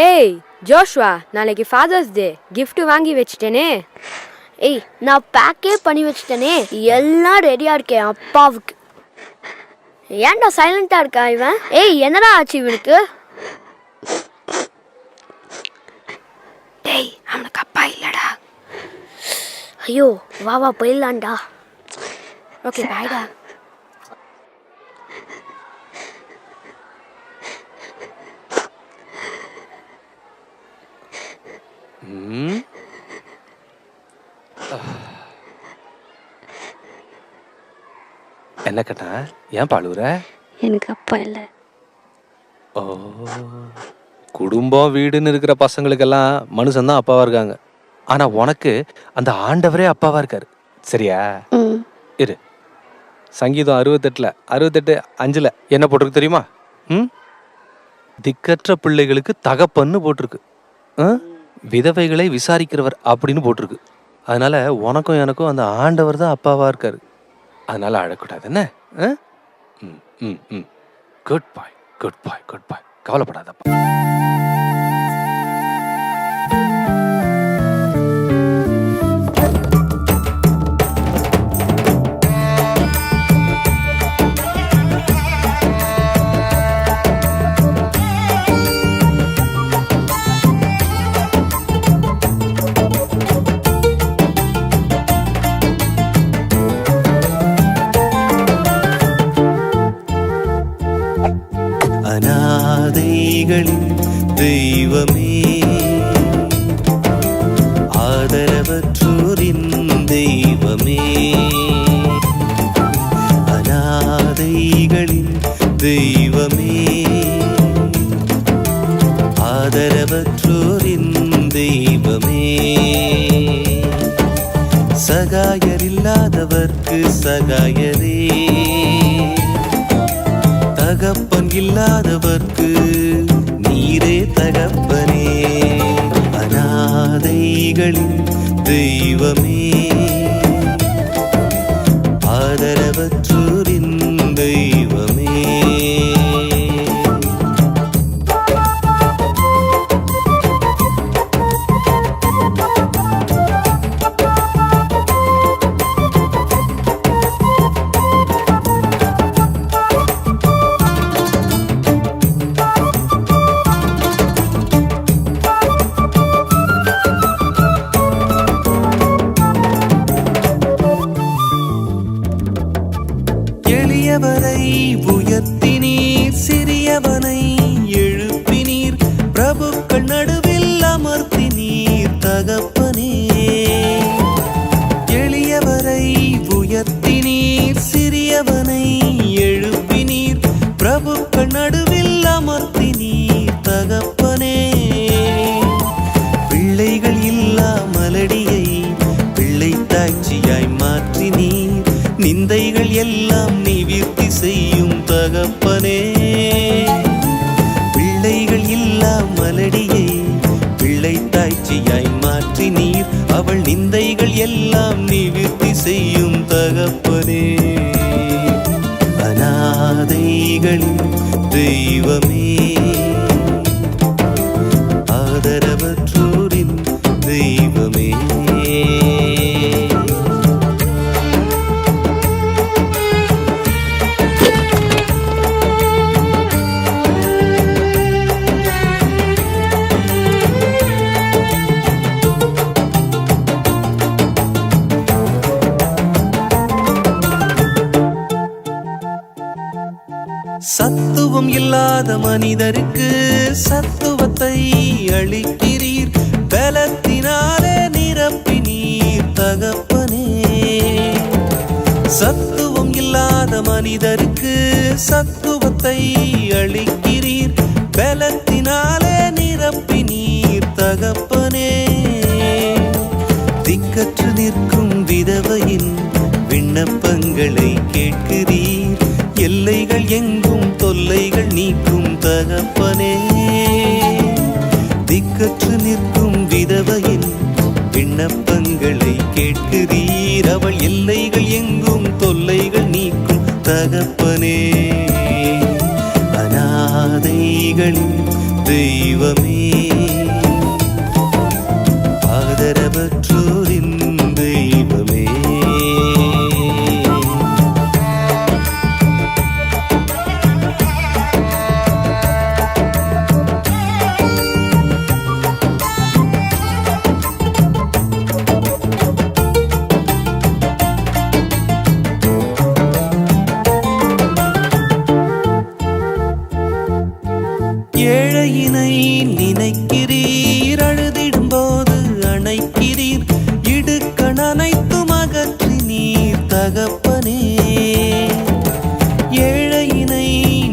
ஏய் ஜோஷ்வா, நாளைக்கு ஃபாதர்ஸ் டே. கிஃப்ட் வாங்கி வச்சிட்டேனே. ஏய், நான் பேக்கே பண்ணி வச்சிட்டேனே. எல்லாம் ரெடியா இருக்கேன் அப்பாவுக்கு. ஏன்டா சைலண்டா இருக்கா இவன்? ஏய், என்னடா ஆச்சு இவனுக்கு? டேய், அவனுக்கு அப்பா இல்லடா. ஐயோ, வா வா போயிடலாம்டா. ஓகே பாய்டா. என்ன கண்ணா, ஏன் பாழுவுற? எனக்கு அப்பா இல்லை. ஓ, குடும்பம் வீடுன்னு இருக்கிற பசங்களுக்கெல்லாம் மனுஷன்தான் அப்பாவா இருக்காங்க. ஆனா உனக்கு அந்த ஆண்டவரே அப்பாவா இருக்காரு. சரியா? இரு, சங்கீதம் 68:5 என்ன போட்டிருக்கு தெரியுமா? திக்கற்ற பிள்ளைகளுக்கு தகப்பன்னு போட்டிருக்கு. விதவைகளை விசாரிக்கிறவர் அப்படின்னு போட்டிருக்கு. அதனால உனக்கும் எனக்கும் அந்த ஆண்டவர் தான் அப்பாவா இருக்காரு. அதனால அழக்கூடாது என்ன? குட் பாய், குட் பாய், குட் பாய். கவலைப்படாதப்பா. அநாதைகளின் தெய்வமே, ஆதரவற்றோரின் தெய்வமே, அநாதைகளின் தெய்வமே, ஆதரவற்றோரின் தெய்வமே, சகாயரில்லாதவர்க்கு சகாயரே, தகப்பன் இல்லாதவர்க்கு நீரே தகப்பனே, அநாதைகளின் தெய்வமே, ஆதரவற்றோரின் தெய்வமே. எளியவரை உயர்த்தினீர், சிறியவனை எழுப்பினீர், பிரபுக்கள் நடுவில் அமர்த்தினீர் தகப்பனே. எளியவரை உயர்த்தினீர், சிறியவனை எழுப்பினீர், பிரபுக்கள் நடுவில் அமர்த்தினீர் தகப்பனே. பிள்ளைகள் இல்லா மலடியை பிள்ளை தாய்ச்சியாய் மாற்றினீர், நிந்தைகள் எல்லாம் நிவிர்த்தி செய்யும் தகப்பனே. பிள்ளைகள் இல்லா மலடியை பிள்ளை தாய்ச்சியாய் மாற்றினீர், அவள் நிந்தைகள் எல்லாம் நிவிர்த்தி செய்யும் தகப்பனே. அநாதைகளின் தெய்வமே, ஆதரவற்றோரின் தெய்வமே. சத்துவம் இல்லாத மனிதருக்கு சத்துவத்தை அளிக்கிறீர், பலத்தினாலே நிரப்பினீர் தகப்பனே. சத்துவம் இல்லாத மனிதருக்கு சத்துவத்தை அளிக்கிறீர், பலத்தினாலே நிரப்பினீர் தகப்பனே. திக்கற்று நிற்கும் விதவையின் விண்ணப்பங்களை கேட்கிறீர், எல்லைகள் எங்கும் தொல்லைகள் நீக்கும் தகப்பனே. திக்கற்று நிற்கும் விதவையின் விண்ணப்பங்களை கேட்கிறீர், அவள் எல்லைகள் எங்கும் தொல்லைகள் நீக்கும் தகப்பனே. அநாதைகளின் தெய்வமே, தகப்பனே. ஏழையினை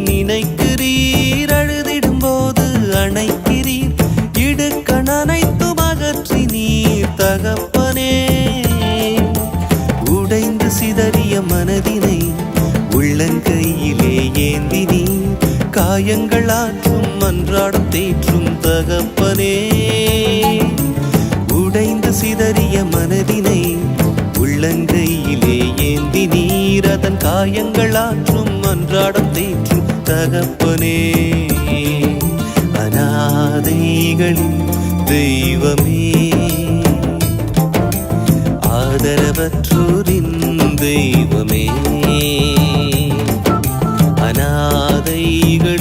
நினைக்கிறீர், அழுதிடும் போது அணைக்கிறீர், இடுக்கண் அனைத்தும் அகற்றி நீர் தகப்பனே. உடைந்து சிதறிய மனதினை உள்ளங்கையிலே ஏந்தி நீர் காயங்கள் ஆற்றும் அன்றாடம் தேற்றும் தகப்பனே. உடைந்து சிதறிய மனதினை உள்ளங்கையிலே ஏந்தி நீர் அதன் காயங்கள் ஆற்றும் அன்றாடம் தேற்றும் தகப்பனே. அநாதைகளின் தெய்வமே, ஆதரவற்றோரின் தெய்வமே, அநாதைகள்